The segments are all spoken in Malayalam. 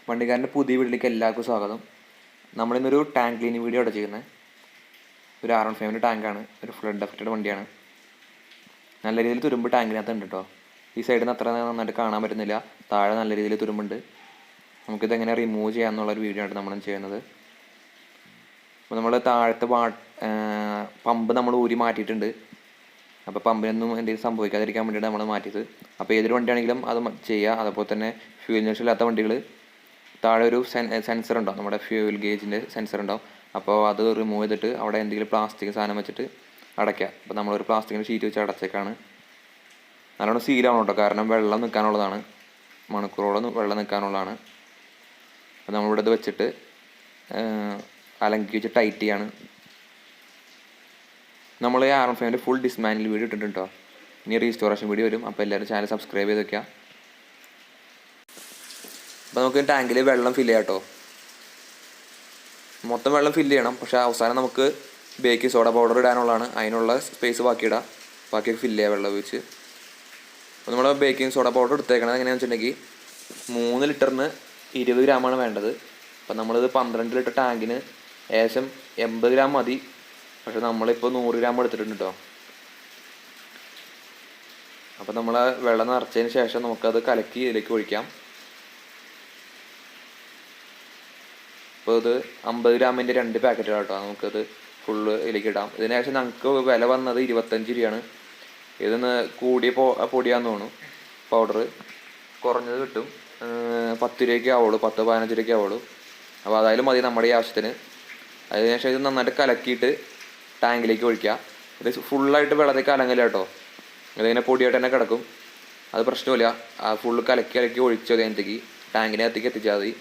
വണ്ടിക്കാരൻ്റെ പുതിയ വീട്ടിലേക്ക് എല്ലാവർക്കും സ്വാഗതം. നമ്മളിന്നൊരു ടാങ്ക് ക്ലീനിങ് വീഡിയോ ആണ് ചെയ്യുന്നത്. ഒരു R15 ടാങ്കാണ്, ഒരു ഫ്ലഡ് എഫക്റ്റഡ് വണ്ടിയാണ്. നല്ല രീതിയിൽ തുരുമ്പ് ടാങ്കിനകത്ത് ഉണ്ട് കേട്ടോ. ഈ സൈഡിൽ നിന്ന് അത്ര നന്നായിട്ട് കാണാൻ പറ്റുന്നില്ല, താഴെ നല്ല രീതിയിൽ തുരുമ്പുണ്ട്. നമുക്കിതെങ്ങനെ റിമൂവ് ചെയ്യാമെന്നുള്ളൊരു വീഡിയോ ആണ് നമ്മൾ ചെയ്യുന്നത്. അപ്പോൾ നമ്മൾ താഴത്തെ പമ്പ് നമ്മൾ ഊരി മാറ്റിയിട്ടുണ്ട്. അപ്പോൾ പമ്പിനൊന്നും എന്തെങ്കിലും സംഭവിക്കാതിരിക്കാൻ വേണ്ടിയിട്ട് നമ്മൾ മാറ്റിയത്. അപ്പോൾ ഏതൊരു വണ്ടിയാണെങ്കിലും അത് ചെയ്യുക. അതുപോലെ തന്നെ ഫ്യൂൽ ഇഞ്ചക്ഷൻ ഇല്ലാത്ത വണ്ടികൾ താഴെ ഒരു സെൻസർ ഉണ്ടാവും, നമ്മുടെ ഫ്യൂൽ ഗേജിൻ്റെ സെൻസർ ഉണ്ടാവും. അപ്പോൾ അത് റിമൂവ് ചെയ്തിട്ട് അവിടെ എന്തെങ്കിലും പ്ലാസ്റ്റിക് സാധനം വെച്ചിട്ട് അടയ്ക്കുക. അപ്പോൾ നമ്മളൊരു പ്ലാസ്റ്റിക്കിൻ്റെ ഷീറ്റ് വെച്ച് അടച്ചേക്കാണ്. നല്ലോണം സീലാവണം കേട്ടോ, കാരണം വെള്ളം നിൽക്കാനുള്ളതാണ്, മണിക്കൂറോളം വെള്ളം നിൽക്കാനുള്ളതാണ്. അപ്പോൾ നമ്മളിവിടെ ഇത് വെച്ചിട്ട് അലങ്കി വെച്ച് ടൈറ്റ് ചെയ്യാണ്. നമ്മൾ R15 ഫുൾ ഡിസ്മാൻഡിൽ വീഡിയോ ഇട്ടിട്ടുണ്ട് കേട്ടോ. ഇനി റീസ്റ്റോറേഷൻ വീഡിയോ വരും. അപ്പോൾ എല്ലാവരും ചാനൽ സബ്സ്ക്രൈബ് ചെയ്ത് വയ്ക്കുക. അപ്പോൾ നമുക്ക് ടാങ്കിൽ വെള്ളം ഫില്ല് ചെയ്യാം കേട്ടോ. മൊത്തം വെള്ളം ഫില്ല് ചെയ്യണം, പക്ഷേ അവസാനം നമുക്ക് ബേക്കിംഗ് സോഡ പൗഡർ ഇടാനുള്ളതാണ്. അതിനുള്ള സ്പേസ് ബാക്കിയിടാം, ബാക്കിയൊക്കെ ഫില്ല് ചെയ്യുക വെള്ളം ഒഴിച്ച്. അപ്പോൾ നമ്മൾ ബേക്കിംഗ് സോഡ പൗഡർ എടുത്തേക്കണത് എങ്ങനെയാണെന്ന് വെച്ചിട്ടുണ്ടെങ്കിൽ 3 ലിറ്ററിന് 20 ഗ്രാമാണ് വേണ്ടത്. അപ്പോൾ നമ്മളിത് 12 ലിറ്റർ ടാങ്കിന് ഏകദേശം 80 ഗ്രാം മതി. പക്ഷെ നമ്മളിപ്പോൾ 100 ഗ്രാം എടുത്തിട്ടുണ്ട് കേട്ടോ. അപ്പോൾ നമ്മൾ വെള്ളം നിറച്ചതിന് ശേഷം നമുക്കത് കലക്കി ഇതിലേക്ക് ഒഴിക്കാം. അപ്പോൾ ഇത് 50 ഗ്രാമിൻ്റെ 2 പാക്കറ്റുകൾ കേട്ടോ. നമുക്കത് ഫുള്ള് ഇതിലേക്ക് ഇടാം. ഇതിന് ശേഷം നമുക്ക് വില വന്നത് 25 രൂപയാണ്. ഇതിന്ന് കൂടിയ പൊടിയാന്ന് തോന്നുന്നു. പൗഡർ കുറഞ്ഞത് കിട്ടും, 10 രൂപയ്ക്ക് ആവുള്ളൂ, 10-15 രൂപയ്ക്ക് ആവുള്ളൂ. അപ്പോൾ അതായാലും മതി നമ്മുടെ ഈ ആവശ്യത്തിന്. അതിനുശേഷം ഇത് നന്നായിട്ട് കലക്കിയിട്ട് ടാങ്കിലേക്ക് ഒഴിക്കുക. ഇത് ഫുള്ളായിട്ട് വെള്ളത്തിൽ കലങ്ങില്ല കേട്ടോ, ഇതിങ്ങനെ പൊടിയായിട്ട് തന്നെ കിടക്കും. അത് പ്രശ്നമില്ല. ആ ഫുള്ള് കലക്കി ഒഴിച്ച് കഴിഞ്ഞിട്ടേക്ക് ടാങ്കിനകത്തേക്ക് എത്തിച്ചാൽ മതി.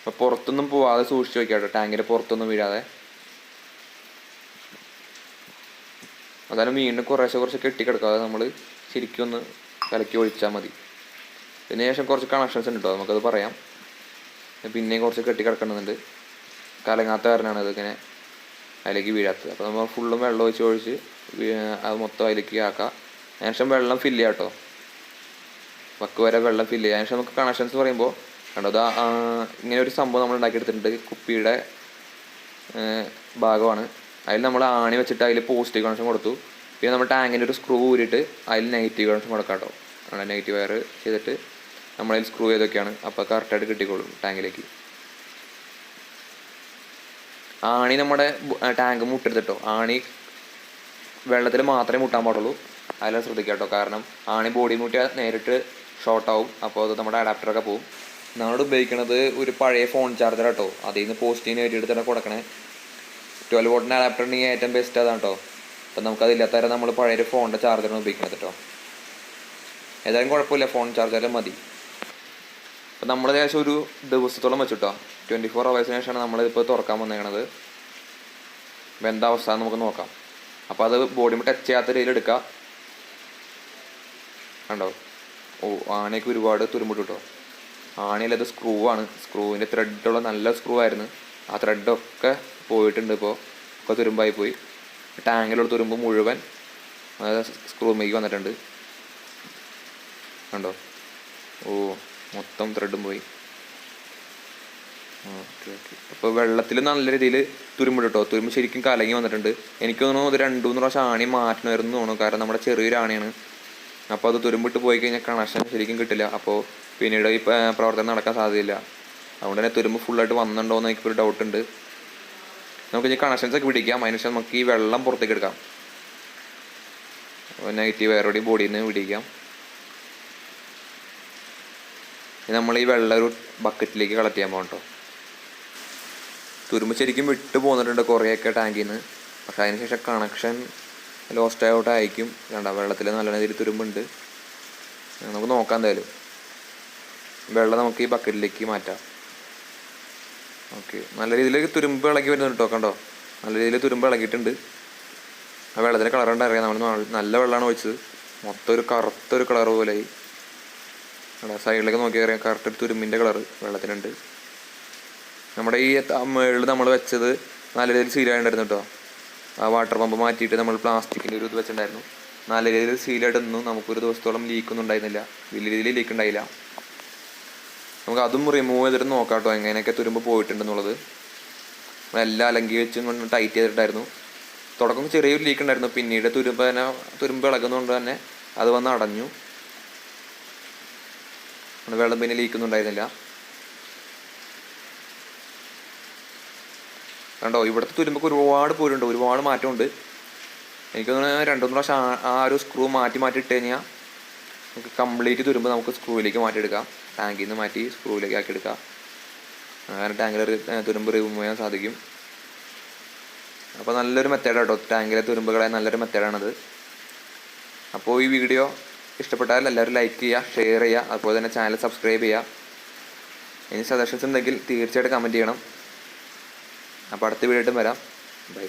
അപ്പോൾ പുറത്തൊന്നും പോവാതെ സൂക്ഷിച്ച് വയ്ക്കാം കേട്ടോ, ടാങ്കിൻ്റെ പുറത്തൊന്നും വീഴാതെ. അതായത് വീണ്ടും കുറേശ്ശെ കെട്ടിക്കിടക്കാതെ നമ്മൾ ശരിക്കും ഒന്ന് കലക്കി ഒഴിച്ചാൽ മതി. ഇതിന് ശേഷം കുറച്ച് കണക്ഷൻസ് ഉണ്ട് കേട്ടോ, നമുക്കത് പറയാം. പിന്നെയും കുറച്ച് കെട്ടിക്കിടക്കേണ്ടതുണ്ട്, കലങ്ങാത്ത കാരണമാണ് ഇതിങ്ങനെ അതിലേക്ക് വീഴാത്തത്. അപ്പോൾ നമ്മൾ ഫുള്ളും വെള്ളം ഒഴിച്ച് അത് മൊത്തം അതിലേക്ക് ആക്കാം. അതിനുശേഷം വെള്ളം ഫില്ല് ചെയ്യാം കേട്ടോ, വക്ക് വരെ വെള്ളം ഫില്ല് ചെയ്യാം. അതിനുശേഷം നമുക്ക് കണക്ഷൻസ് പറയുമ്പോൾ കണ്ടോ, അത് ഇങ്ങനെ ഒരു സംഭവം നമ്മൾ ഉണ്ടാക്കിയെടുത്തിട്ടുണ്ട്. കുപ്പിയുടെ ഭാഗമാണ്. അതിൽ നമ്മൾ ആണി വെച്ചിട്ട് അതിൽ പോസിറ്റീവ് കണക്ഷൻ കൊടുത്തു. പിന്നെ നമ്മൾ ടാങ്കിൻ്റെ ഒരു സ്ക്രൂ ഊരിയിട്ട് അതിൽ നെഗറ്റീവ് കണക്ഷൻ കൊടുക്കാം കേട്ടോ. നെഗറ്റീവ് വയർ ചെയ്തിട്ട് നമ്മളതിൽ സ്ക്രൂ ചെയ്തൊക്കെയാണ്. അപ്പോൾ കറക്റ്റായിട്ട് കിട്ടിക്കോളും ടാങ്കിലേക്ക്. ആണി നമ്മുടെ ടാങ്ക് മുട്ടെടുത്തിട്ടോ, ആണി വെള്ളത്തിൽ മാത്രമേ മുട്ടാൻ പാടുള്ളൂ. അതിൽ ശ്രദ്ധിക്കാം കേട്ടോ, കാരണം ആണി ബോഡി മുട്ടിയാൽ നേരിട്ട് ഷോർട്ടാവും. അപ്പോൾ അത് നമ്മുടെ അഡാപ്റ്ററൊക്കെ പോകും. നമ്മളോട് ഉപയോഗിക്കുന്നത് ഒരു പഴയ ഫോൺ ചാർജർ കേട്ടോ, അതിൽ നിന്ന് പോസിറ്റീവ് നെഗറ്റീവ് തന്നെ കൊടുക്കണേ. 12 വോട്ടിൻ്റെ അഡാപ്റ്ററിന് ഏറ്റവും ബെസ്റ്റ് അതാണ് കേട്ടോ. അപ്പം നമുക്കതില്ലാത്ത തരം നമ്മൾ പഴയൊരു ഫോണിൻ്റെ ചാർജറാണ് ഉപയോഗിക്കുന്നത് കേട്ടോ. ഏതായാലും കുഴപ്പമില്ല, ഫോൺ ചാർജറിലും മതി. അപ്പം നമ്മൾ ഏകദേശം ഒരു ദിവസത്തോളം വെച്ചിട്ടോ, 24 hours ശേഷമാണ് നമ്മളിപ്പോൾ തുറക്കാൻ വന്നേക്കണത്. അപ്പോൾ എന്താ അവസ്ഥ നമുക്ക് നോക്കാം. അപ്പോൾ അത് ബോഡി ടച്ച് ചെയ്യാത്ത രീതിയിൽ എടുക്കുക. കണ്ടോ, ആണിയൊക്കെ ഒരുപാട് തുരുമ്പിട്ട് കേട്ടോ. ആണിയല്ലത് സ്ക്രൂ ആണ്, സ്ക്രൂവിൻ്റെ ത്രെഡുള്ള നല്ല സ്ക്രൂ ആയിരുന്നു. ആ ത്രെഡൊക്കെ പോയിട്ടുണ്ട്, ഇപ്പോൾ ഒക്കെ തുരുമ്പായി പോയി. ടാങ്കിലുള്ള തുരുമ്പ് മുഴുവൻ സ്ക്രൂമേക്ക് വന്നിട്ടുണ്ട്. കണ്ടോ, മൊത്തം ത്രെഡും പോയി. ഓക്കെ. അപ്പോൾ വെള്ളത്തിൽ നല്ല രീതിയിൽ തുരുമ്പ് കേട്ടോ, തുരുമ്പ് ശരിക്കും കലങ്ങി വന്നിട്ടുണ്ട്. എനിക്ക് തോന്നുന്നു അത് 2-3 പ്രാവശ്യം ആണി മാറ്റണമായിരുന്നു തോന്നുന്നു, കാരണം നമ്മുടെ ചെറിയൊരു ആണിയാണ്. അപ്പോൾ അത് തുരുമ്പിട്ട് പോയി കഴിഞ്ഞാൽ കണക്ഷൻ ശരിക്കും കിട്ടില്ല. അപ്പോൾ പിന്നീട് ഈ പ്രവർത്തനം നടക്കാൻ സാധ്യതയില്ല. അതുകൊണ്ട് തന്നെ തുരുമ്പ് ഫുള്ളായിട്ട് വന്നിട്ടുണ്ടോ എന്ന് എനിക്കൊരു ഡൗട്ടുണ്ട്. നമുക്ക് ഇനി കണക്ഷൻസൊക്കെ പിടിക്കാം. അതിനുശേഷം നമുക്ക് ഈ വെള്ളം പുറത്തേക്ക് എടുക്കാം. നെഗറ്റീവ് വയറോടെയും ബോഡിയിൽ നിന്ന് പിടിക്കാം. നമ്മൾ ഈ വെള്ളം ഒരു ബക്കറ്റിലേക്ക് കളക്ട് ചെയ്യാൻ പോകണം കേട്ടോ. തുരുമ്പ് ശരിക്കും വിട്ട് പോന്നിട്ടുണ്ട് കുറേയൊക്കെ ടാങ്കിൽ നിന്ന്. പക്ഷെ അതിനുശേഷം കണക്ഷൻ ലോസ്റ്റ് ആയിട്ടായിരിക്കും. കണ്ട, വെള്ളത്തിൽ നല്ല രീതിയിൽ തുരുമ്പുണ്ട്. നമുക്ക് നോക്കാം. എന്തായാലും വെള്ളം നമുക്ക് ഈ ബക്കറ്റിലേക്ക് മാറ്റാം. ഓക്കെ, നല്ല രീതിയിൽ തുരുമ്പ് ഇളകി വരുന്നുണ്ട് കേട്ടോ. കണ്ടോ, നല്ല രീതിയിൽ തുരുമ്പ് ഇളകിയിട്ടുണ്ട്. ആ വെള്ളത്തിൻ്റെ കളർ അറിയാം, നമ്മൾ നല്ല വെള്ളമാണ് ഒഴിച്ചത്. മൊത്തം ഒരു കറുത്തൊരു കളർ പോലെയായി. സൈഡിലേക്ക് നോക്കിയാൽ അറിയാം, കറക്റ്റ് ഒരു തുരുമ്പിൻ്റെ കളർ വെള്ളത്തിനുണ്ട്. നമ്മുടെ ഈ മുകളിൽ നമ്മൾ വെച്ചത് നല്ല രീതിയിൽ സീലായിട്ടുണ്ടായിരുന്നു കേട്ടോ. ആ വാട്ടർ പമ്പ് മാറ്റിയിട്ട് നമ്മൾ പ്ലാസ്റ്റിക്കിൻ്റെ ഒരു ഇത് വെച്ചിട്ടുണ്ടായിരുന്നു. നല്ല രീതിയിൽ സീലായിട്ടൊന്നും നമുക്കൊരു ദിവസത്തോളം ലീക്കൊന്നും ഉണ്ടായിരുന്നില്ല, വലിയ രീതിയിൽ ലീക്ക് ഉണ്ടായില്ല. നമുക്ക് അതും റിമൂവ് ചെയ്തിട്ട് നോക്കാം കേട്ടോ എങ്ങനെയൊക്കെ തുരുമ്പ് പോയിട്ടുണ്ടെന്നുള്ളത്. എല്ലാം അലങ്കി വെച്ചും കൊണ്ട് ടൈറ്റ് ചെയ്തിട്ടായിരുന്നു. തുടക്കം ചെറിയൊരു ലീക്ക് ഉണ്ടായിരുന്നു, പിന്നീട് തുരുമ്പ് ഇളകുന്നതുകൊണ്ട് തന്നെ അത് വന്ന് അടഞ്ഞു. വെള്ളം പിന്നെ ലീക്കൊന്നും ഉണ്ടായിരുന്നില്ല. കണ്ടോ, ഇവിടുത്തെ തുരുമ്പൊക്കെ ഒരുപാട് പോരുണ്ട്, ഒരുപാട് മാറ്റമുണ്ട്. എനിക്ക് തോന്നുന്നു 2-3 പ്രാവശ്യം ആ ഒരു സ്ക്രൂ മാറ്റി ഇട്ട് കഴിഞ്ഞാൽ നമുക്ക് കംപ്ലീറ്റ് തുരുമ്പ് നമുക്ക് സ്ക്രൂവിലേക്ക് മാറ്റിയെടുക്കാം. ടാങ്കിൽ നിന്ന് മാറ്റി സ്ക്രൂവിലേക്ക് ആക്കിയെടുക്കാം. അങ്ങനെ ടാങ്കിൽ തുരുമ്പ് റിമൂവ് ചെയ്യാൻ സാധിക്കും. അപ്പോൾ നല്ലൊരു മെത്തേഡാണ് കേട്ടോ, ടാങ്കിലെ തുരുമ്പ് കളയാൻ നല്ലൊരു മെത്തേഡാണത്. അപ്പോൾ ഈ വീഡിയോ ഇഷ്ടപ്പെട്ടാൽ എല്ലാവരും ലൈക്ക് ചെയ്യുക, ഷെയർ ചെയ്യുക, അതുപോലെ തന്നെ ചാനൽ സബ്സ്ക്രൈബ് ചെയ്യുക. ഇനി സജഷൻസ് ഉണ്ടെങ്കിൽ തീർച്ചയായിട്ടും കമൻറ്റ് ചെയ്യണം. അപ്പോൾ അടുത്ത വീഡിയോ ആയിട്ടും വരാം. ബൈ.